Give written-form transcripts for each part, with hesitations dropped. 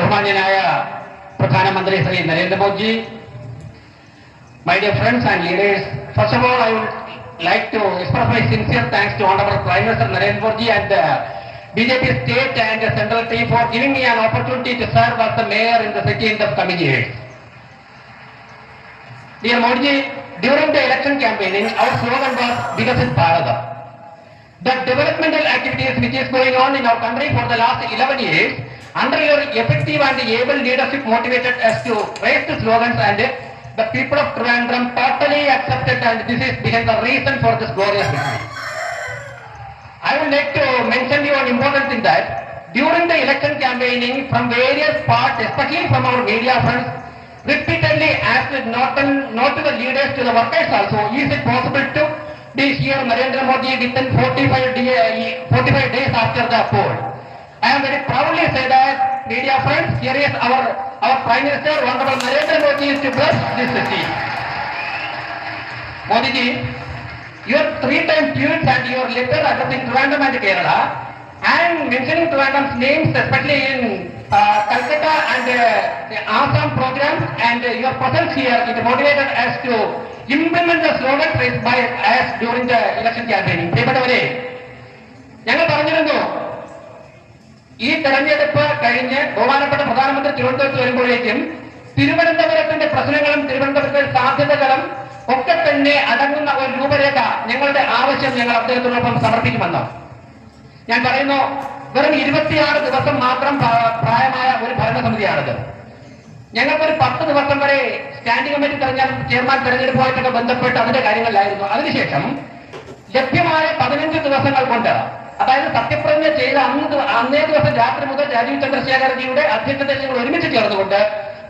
ബഹുമാന്യനായ പ്രധാനമന്ത്രി Shri Narendra Modi, my dear friends and leaders, first of all I would like to express my sincere thanks to Honorable Prime Minister Narendra Modi and the BJP state and the central team for giving me an opportunity to serve as the mayor in the city in the coming years. Dear Modi, during the election campaigning, our slogan was Vikasit Bharata. The developmental activities which is going on in our country for the last 11 years, under your effective and able leadership motivated us to raise the slogans and the people of Trivandrum totally accepted, and this is behind the reason for this glorious victory. I would like to mention you an important thing that during the election campaigning from various parts, especially from our media friends, repeatedly asked not to the leaders, to the workers also, is it possible to be here Narendra Modi within 45 days after the poll. I am very proudly say that, media friends, here is our Prime Minister, Honorable Narendra Modi, is to bless this city. Modi ji, your 3-time tweets and your letter addressing Trivandrum and Kerala and mentioning Trivandrum's names, especially in Calcutta and the Assam programs, and your presence here, it motivated us to implement the slogan raised by us during the election campaigning. പ്രിയപ്പെട്ടവരെ, ഞങ്ങൾ പറഞ്ഞിരുന്നു ഈ തെരഞ്ഞെടുപ്പ് കഴിഞ്ഞ് ബഹുമാനപ്പെട്ട പ്രധാനമന്ത്രി തിരുവനന്തപുരത്ത് വരുമ്പോഴേക്കും തിരുവനന്തപുരത്തിന്റെ പ്രശ്നങ്ങളും തിരുവനന്തപുരത്തെ സാധ്യതകളും ഒക്കെ തന്നെ അടങ്ങുന്ന ഒരു രൂപരേഖ ഞങ്ങളുടെ ആവശ്യം ഞങ്ങൾ അദ്ദേഹത്തോടൊപ്പം സമർപ്പിക്കുമെന്ന്. ഞാൻ പറയുന്നു, വെറും 26 ദിവസം മാത്രം പ്രായമായ ഒരു ഭരണസമിതിയാണിത്. ഞങ്ങൾക്കൊരു 10 ദിവസം വരെ സ്റ്റാൻഡിംഗ് കമ്മിറ്റി ചെയർമാൻ തെരഞ്ഞെടുപ്പുമായിട്ടൊക്കെ ബന്ധപ്പെട്ട് അതിന്റെ കാര്യങ്ങളിലായിരുന്നു. അതിനുശേഷം ലഭ്യമായ 15 ദിവസങ്ങൾ കൊണ്ട്, അതായത് സത്യപ്രതിജ്ഞ ചെയ്ത അന്നേ ദിവസം രാത്രി മുതൽ രാജീവ് ചന്ദ്രശേഖർജിയുടെ അധ്യക്ഷതയിൽ ഞങ്ങൾ ഒരുമിച്ച് ചേർന്നുകൊണ്ട്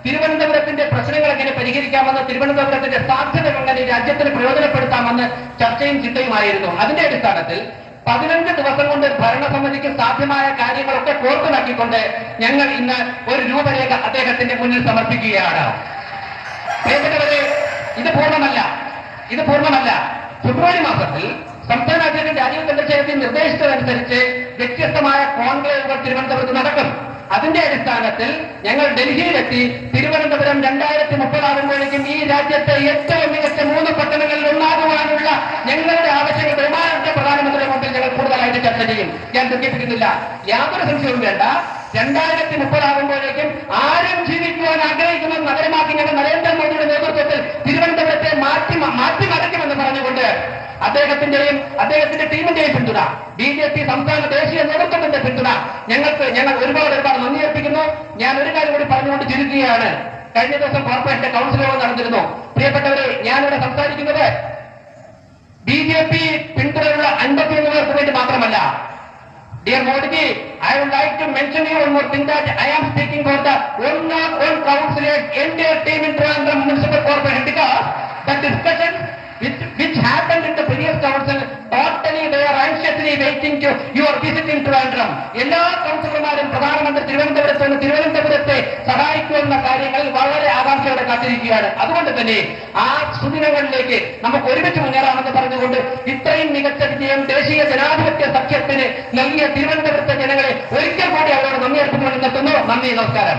തിരുവനന്തപുരത്തിന്റെ പ്രശ്നങ്ങൾ എങ്ങനെ പരിഹരിക്കാമെന്ന്, തിരുവനന്തപുരത്തിന്റെ സാധ്യതകൾ എങ്ങനെ രാജ്യത്തിന് പ്രയോജനപ്പെടുത്താമെന്ന് ചർച്ചയും ചിന്തയുമായിരുന്നു. അതിന്റെ അടിസ്ഥാനത്തിൽ 15 ദിവസം കൊണ്ട് ഭരണസമിതിക്ക് സാധ്യമായ കാര്യങ്ങളൊക്കെ കോർത്തിണക്കിക്കൊണ്ട് ഞങ്ങൾ ഇന്ന് ഒരു രൂപരേഖ അദ്ദേഹത്തിന്റെ മുന്നിൽ സമർപ്പിക്കുകയാണ്. പ്രിയപ്പെട്ടവരെ, ഇത് പൂർണ്ണമല്ല. ഫെബ്രുവരി മാസത്തിൽ സംസ്ഥാന അധ്യക്ഷൻ രാജീവ് ചന്ദ്രശേഖരൻ നിർദ്ദേശിച്ചതനുസരിച്ച് വ്യത്യസ്തമായ കോൺക്ലേവുകൾ തിരുവനന്തപുരത്ത് നടക്കും. അതിന്റെ അടിസ്ഥാനത്തിൽ ഞങ്ങൾ ഡൽഹിയിലെത്തി തിരുവനന്തപുരം 2030 ആകുമ്പോഴേക്കും ഈ രാജ്യത്തെ ഏറ്റവും മികച്ച 3 പട്ടണങ്ങളിൽ ഒന്നാകുവാനുള്ള ഞങ്ങളുടെ ആവശ്യങ്ങൾ ബഹുമാനപ്പെട്ട പ്രധാനമന്ത്രിയുടെ മുമ്പിൽ ഞങ്ങൾ കൂടുതലായിട്ട് ചർച്ച ചെയ്യും. ഞാൻ ദുഃഖിപ്പിക്കുന്നില്ല, യാതൊരു സംശയവും വേണ്ട. 2030 ആകുമ്പോഴേക്കും ആരും ജീവിക്കുവാൻ ആഗ്രഹിക്കുന്ന നഗരമാക്കി ഞങ്ങൾ നരേന്ദ്രമോദിയുടെ നേതൃത്വത്തിൽ തിരുവനന്തപുരത്തെ മാറ്റി മടക്കുമെന്ന് പറഞ്ഞുകൊണ്ട് അദ്ദേഹത്തിന്റെ ടീമിന്റെയും പിന്തുണ, BJP സംസ്ഥാന ദേശീയ നേതൃത്വത്തിന്റെ പിന്തുണ ഞങ്ങൾ ഒരുപാട് നന്ദി അർപ്പിക്കുന്നു. ഞാൻ ഒരു കാര്യം കൂടി പറഞ്ഞുകൊണ്ട് ചുരുക്കുകയാണ്. കഴിഞ്ഞ ദിവസം കോർപ്പറേഷന്റെ കൗൺസിൽ യോഗം നടന്നിരുന്നു. പ്രിയപ്പെട്ടവരെ, ഞാനിവിടെ സംസാരിക്കുന്നത് BJP പിന്തുണയുള്ള 51 പേർക്ക് വേണ്ടി മാത്രമല്ല. Dear Modi ji, I would like to mention you one more thing, that I am speaking for the 101 councillors, entire team in Trivandrum Municipal Corporation, because the discussions which happened in the previous council, totally they are anxiously waiting to your visit in Trivandrum. എല്ലാ കൗൺസിലർമാരും പ്രധാനമന്ത്രി തിരുവനന്തപുരത്തെ സഹായിക്കുന്ന കാര്യങ്ങളിൽ വളരെ ആകാംക്ഷയോടെ കാത്തിരിക്കുകയാണ്. അതുകൊണ്ട് തന്നെ ആ സുദിനങ്ങളിലേക്ക് നമുക്ക് ഒരുമിച്ച് മുന്നേറാമെന്ന് പറഞ്ഞുകൊണ്ട് ഇത്രയും മികച്ച വിജയം ദേശീയ ജനാധിപത്യ സഖ്യത്തിന് നൽകിയ തിരുവനന്തപുരത്തെ ജനങ്ങളെ ഒരിക്കൽ കൂടി അവരോട് നന്ദി അർപ്പിച്ചുകൊണ്ട് നിർത്തുന്നു. നന്ദി, നമസ്കാരം.